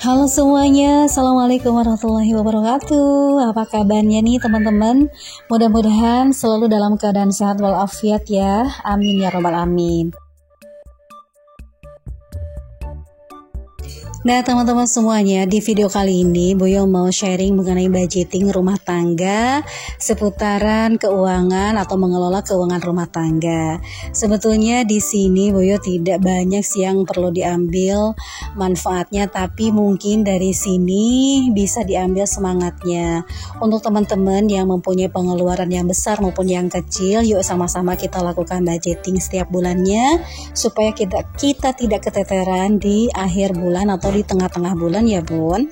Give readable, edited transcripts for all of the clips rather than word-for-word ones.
Halo semuanya, Assalamualaikum warahmatullahi wabarakatuh. Apa kabarnya nih teman-teman? Mudah-mudahan selalu dalam keadaan sehat walafiat ya. Amin ya robbal alamin. Nah teman-teman semuanya, di video kali ini Boyo mau sharing mengenai budgeting rumah tangga seputaran keuangan atau mengelola keuangan rumah tangga. Sebetulnya di sini Boyo tidak banyak sih yang perlu diambil manfaatnya, tapi mungkin dari sini bisa diambil semangatnya. Untuk teman-teman yang mempunyai pengeluaran yang besar maupun yang kecil, yuk sama-sama kita lakukan budgeting setiap bulannya supaya kita tidak keteteran di akhir bulan atau di tengah-tengah bulan ya bun.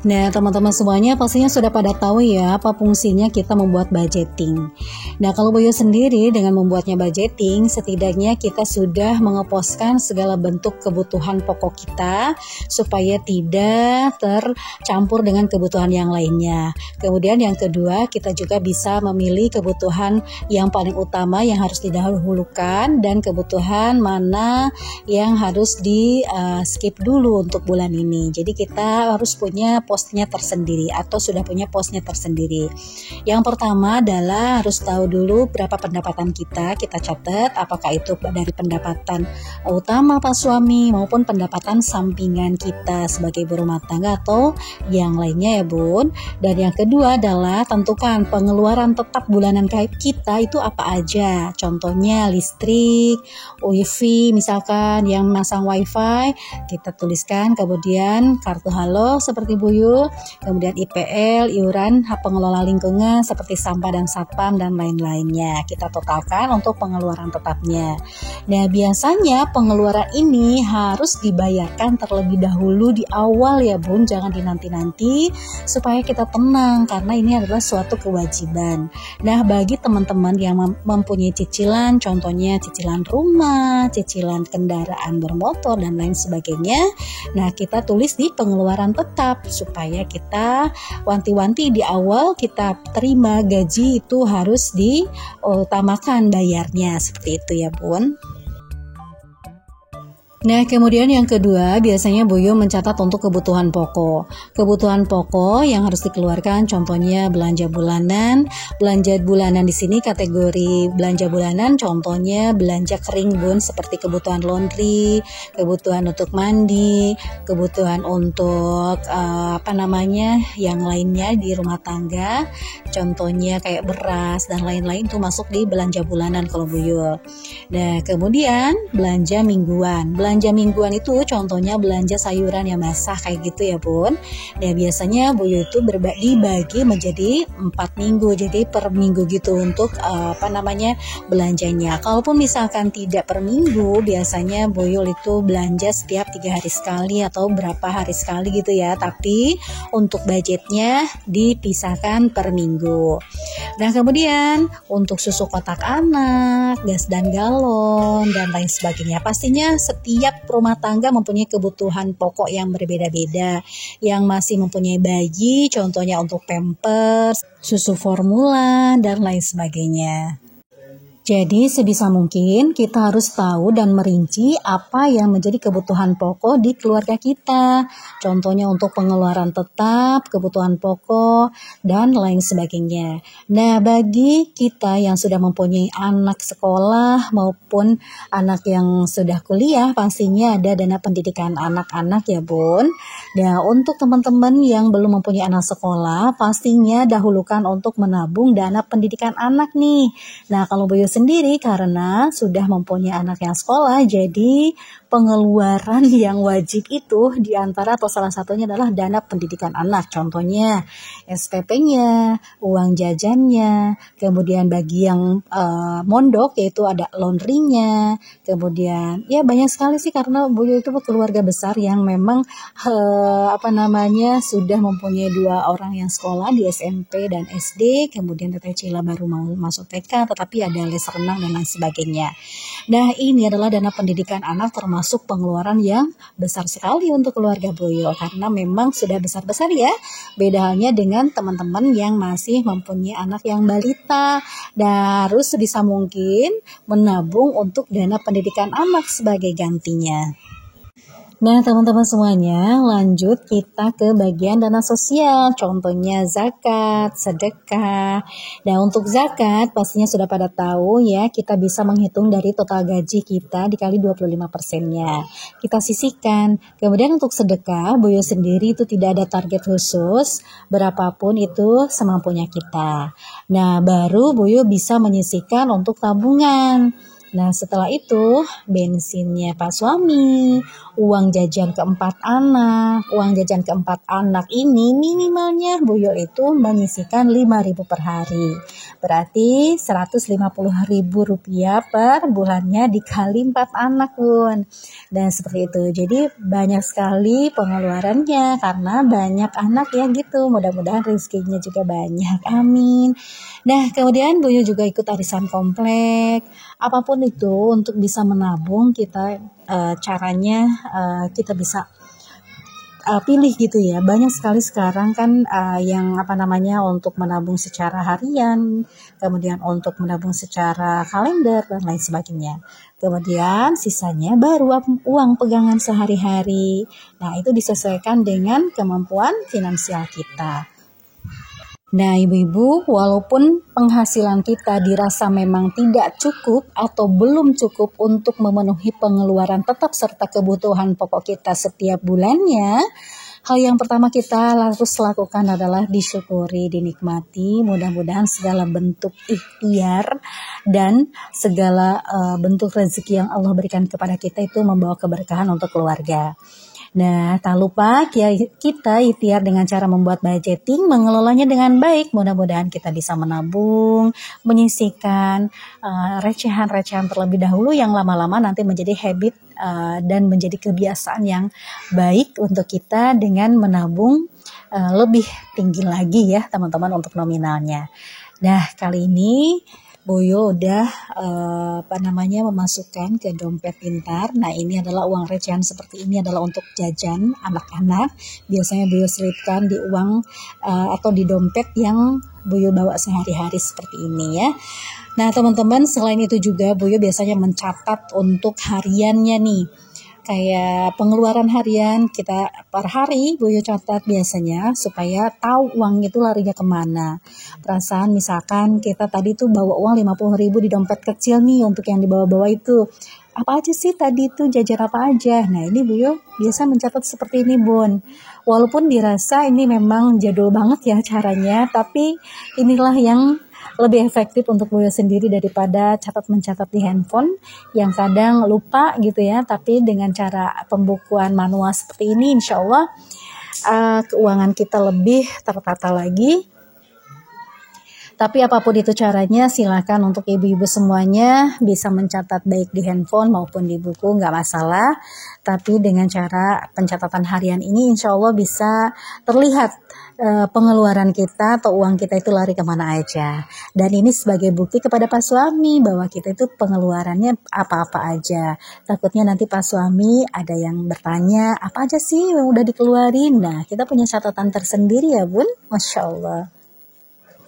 Nah teman-teman semuanya pastinya sudah pada tahu ya apa fungsinya kita membuat budgeting. Nah kalau Boyo sendiri dengan membuatnya budgeting, setidaknya kita sudah mengeposkan segala bentuk kebutuhan pokok kita supaya tidak tercampur dengan kebutuhan yang lainnya. Kemudian yang kedua, kita juga bisa memilih kebutuhan yang paling utama yang harus didahulukan dan kebutuhan mana yang harus di skip dulu untuk bulan ini. Jadi kita harus punya posnya tersendiri atau sudah punya posnya tersendiri. Yang pertama adalah harus tahu dulu berapa pendapatan kita catat, apakah itu dari pendapatan utama Pak suami maupun pendapatan sampingan kita sebagai ibu rumah tangga atau yang lainnya ya bun. Dan yang kedua adalah tentukan pengeluaran tetap bulanan kita itu apa aja. Contohnya listrik, wifi misalkan yang masang wifi kita tuliskan, kemudian kartu halo seperti Buyu, kemudian IPL, iuran hak pengelola lingkungan seperti sampah dan satpam dan lain-lainnya. Kita totalkan untuk pengeluaran tetapnya. Nah, biasanya pengeluaran ini harus dibayarkan terlebih dahulu di awal ya bun, jangan dinanti-nanti supaya kita tenang karena ini adalah suatu kewajiban. Nah, bagi teman-teman yang mempunyai cicilan, contohnya cicilan rumah, cicilan kendaraan bermotor dan lain sebagainya, nah kita tulis di pengeluaran tetap supaya kita wanti-wanti di awal kita terima gaji itu harus diutamakan bayarnya, seperti itu ya bun. Nah kemudian yang kedua, biasanya Boyo mencatat untuk kebutuhan pokok. Kebutuhan pokok yang harus dikeluarkan contohnya belanja bulanan. Belanja bulanan di sini kategori belanja bulanan contohnya belanja kering bun, seperti kebutuhan laundry, kebutuhan untuk mandi, kebutuhan untuk yang lainnya di rumah tangga. Contohnya kayak beras dan lain-lain itu masuk di belanja bulanan kalau Boyo. Nah kemudian belanja mingguan. Belanja mingguan itu contohnya belanja sayuran yang basah kayak gitu ya bun. Nah biasanya Boyo itu dibagi menjadi 4 minggu, jadi per minggu gitu untuk belanjanya. Kalaupun misalkan tidak per minggu, biasanya Boyo itu belanja setiap 3 hari sekali atau berapa hari sekali gitu ya, tapi untuk budgetnya dipisahkan per minggu. Nah kemudian untuk susu kotak anak, gas dan galon dan lain sebagainya, pastinya setiap rumah tangga mempunyai kebutuhan pokok yang berbeda-beda. Yang masih mempunyai bayi, contohnya untuk pampers, susu formula, dan lain sebagainya. Jadi sebisa mungkin kita harus tahu dan merinci apa yang menjadi kebutuhan pokok di keluarga kita. Contohnya untuk pengeluaran tetap, kebutuhan pokok, dan lain sebagainya. Nah bagi kita yang sudah mempunyai anak sekolah maupun anak yang sudah kuliah, pastinya ada dana pendidikan anak-anak ya bun. Nah untuk teman-teman yang belum mempunyai anak sekolah, pastinya dahulukan untuk menabung dana pendidikan anak nih. Nah kalau Boyo sendiri karena sudah mempunyai anak yang sekolah, jadi pengeluaran yang wajib itu diantara atau salah satunya adalah dana pendidikan anak. Contohnya SPP-nya, uang jajannya, kemudian bagi yang mondok yaitu ada laundry-nya, kemudian ya banyak sekali sih karena Boyo itu keluarga besar yang memang sudah mempunyai 2 orang yang sekolah di SMP dan SD, kemudian Teteh Cila baru mau masuk TK tetapi ada les renang dan lain sebagainya. Nah ini adalah dana pendidikan anak termasuk pengeluaran yang besar sekali untuk keluarga Boyo karena memang sudah besar-besar ya. Beda halnya dengan teman-teman yang masih mempunyai anak yang balita dan harus sebisa mungkin menabung untuk dana pendidikan anak sebagai gantinya. Nah, teman-teman semuanya, lanjut kita ke bagian dana sosial, contohnya zakat, sedekah. Nah, untuk zakat pastinya sudah pada tahu ya, kita bisa menghitung dari total gaji kita dikali 25%-nya. Kita sisihkan. Kemudian untuk sedekah, Boyo sendiri itu tidak ada target khusus, berapapun itu semampunya kita. Nah, baru Boyo bisa menyisihkan untuk tabungan. Nah, setelah itu bensinnya Pak suami, uang jajan keempat anak ini minimalnya Boyo itu menyisihkan 5.000 per hari. Berarti 150.000 rupiah per bulannya dikali 4 anak Bun. Dan seperti itu. Jadi banyak sekali pengeluarannya karena banyak anak ya gitu. Mudah-mudahan rezekinya juga banyak. Amin. Nah, kemudian Boyo juga ikut arisan komplek. Apapun itu untuk bisa menabung kita caranya kita bisa pilih gitu ya. Banyak sekali sekarang kan yang untuk menabung secara harian, kemudian untuk menabung secara kalender dan lain sebagainya. Kemudian sisanya baru uang pegangan sehari-hari. Nah, itu disesuaikan dengan kemampuan finansial kita. Nah, ibu-ibu, walaupun penghasilan kita dirasa memang tidak cukup atau belum cukup untuk memenuhi pengeluaran tetap serta kebutuhan pokok kita setiap bulannya, hal yang pertama kita harus lakukan adalah disyukuri, dinikmati. Mudah-mudahan segala bentuk ikhtiar dan segala bentuk rezeki yang Allah berikan kepada kita itu membawa keberkahan untuk keluarga. Nah, tak lupa kita ikhtiar dengan cara membuat budgeting, mengelolanya dengan baik. Mudah-mudahan kita bisa menabung, menyisihkan recehan-recehan terlebih dahulu yang lama-lama nanti menjadi habit dan menjadi kebiasaan yang baik untuk kita dengan menabung lebih tinggi lagi ya teman-teman untuk nominalnya. Nah, kali ini Boyo udah memasukkan ke dompet pintar. Nah, ini adalah uang recehan seperti ini adalah untuk jajan anak-anak. Biasanya Boyo selipkan di uang atau di dompet yang Boyo bawa sehari-hari seperti ini ya. Nah, teman-teman, selain itu juga Boyo biasanya mencatat untuk hariannya nih. Kayak pengeluaran harian kita per hari Boyo catat biasanya supaya tahu uang itu larinya kemana. Perasaan misalkan kita tadi tuh bawa uang 50.000 di dompet kecil nih untuk yang dibawa-bawa itu. Apa aja sih tadi tuh, jajan apa aja? Nah, ini Boyo biasa mencatat seperti ini Bun. Walaupun dirasa ini memang jadul banget ya caranya, tapi inilah yang lebih efektif untuk Boyo sendiri daripada mencatat di handphone yang kadang lupa gitu ya. Tapi dengan cara pembukuan manual seperti ini, insya Allah keuangan kita lebih tertata lagi. Tapi apapun itu caranya, silakan untuk ibu-ibu semuanya bisa mencatat baik di handphone maupun di buku, nggak masalah. Tapi dengan cara pencatatan harian ini insya Allah bisa terlihat pengeluaran kita atau uang kita itu lari kemana aja. Dan ini sebagai bukti kepada Pak suami bahwa kita itu pengeluarannya apa-apa aja. Takutnya nanti Pak suami ada yang bertanya, apa aja sih yang udah dikeluarin? Nah, kita punya catatan tersendiri ya Bun, Masya Allah.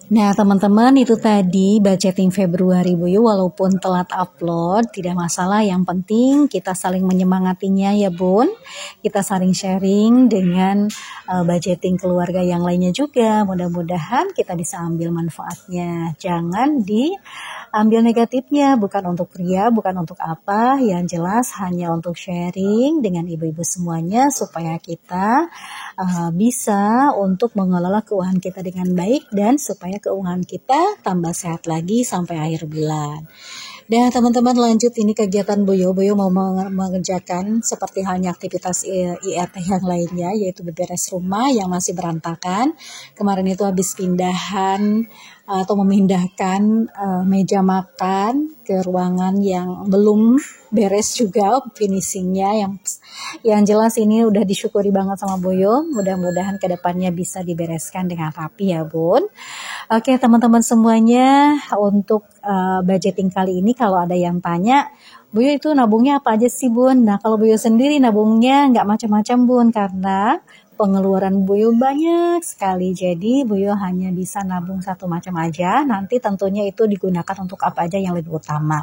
Nah, teman-teman, itu tadi budgeting Februari Boyo. Walaupun telat upload tidak masalah, yang penting kita saling menyemangatinya ya Bun. Kita saling sharing dengan budgeting keluarga yang lainnya juga. Mudah-mudahan kita bisa ambil manfaatnya. Jangan diambil negatifnya, bukan untuk pria, bukan untuk apa, yang jelas hanya untuk sharing dengan ibu-ibu semuanya supaya kita bisa untuk mengelola keuangan kita dengan baik dan supaya keuangan kita tambah sehat lagi sampai akhir bulan. Nah, teman-teman, lanjut ini kegiatan Boyo mau mengerjakan seperti halnya aktivitas IRT yang lainnya, yaitu beberes rumah yang masih berantakan. Kemarin itu habis pindahan atau memindahkan meja makan ke ruangan yang belum beres juga finishingnya. Yang jelas ini udah disyukuri banget sama Boyo. Mudah-mudahan kedepannya bisa dibereskan dengan rapi ya Bun. Oke teman-teman semuanya, untuk budgeting kali ini kalau ada yang tanya, Boyo itu nabungnya apa aja sih Bun? Nah, kalau Boyo sendiri nabungnya nggak macam-macam Bun, karena pengeluaran Buyo banyak sekali. Jadi Buyo hanya bisa nabung satu macam aja. Nanti tentunya itu digunakan untuk apa aja yang lebih utama.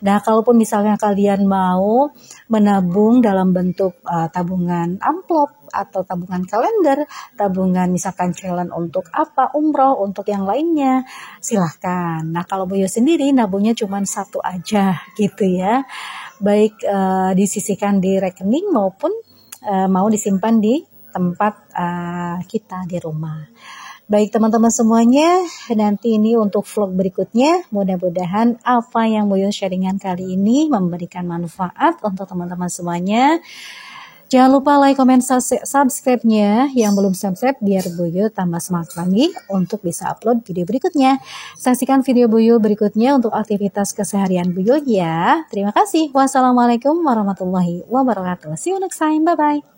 Nah, kalaupun misalnya kalian mau menabung dalam bentuk tabungan amplop atau tabungan kalender, tabungan misalkan challenge untuk apa, umroh, untuk yang lainnya, silahkan. Nah, kalau Buyo sendiri nabungnya cuma satu aja gitu ya. Baik disisihkan di rekening maupun mau disimpan di tempat kita di rumah. Baik teman-teman semuanya, nanti ini untuk vlog berikutnya, mudah-mudahan apa yang Buyo sharingan kali ini memberikan manfaat untuk teman-teman semuanya. Jangan lupa like, comment, subscribe-nya. Yang belum subscribe biar Buyo tambah semangat lagi untuk bisa upload video berikutnya. Saksikan video Buyo berikutnya untuk aktivitas keseharian Buyo ya. Terima kasih. Wassalamualaikum warahmatullahi wabarakatuh. See you next time. Bye-bye.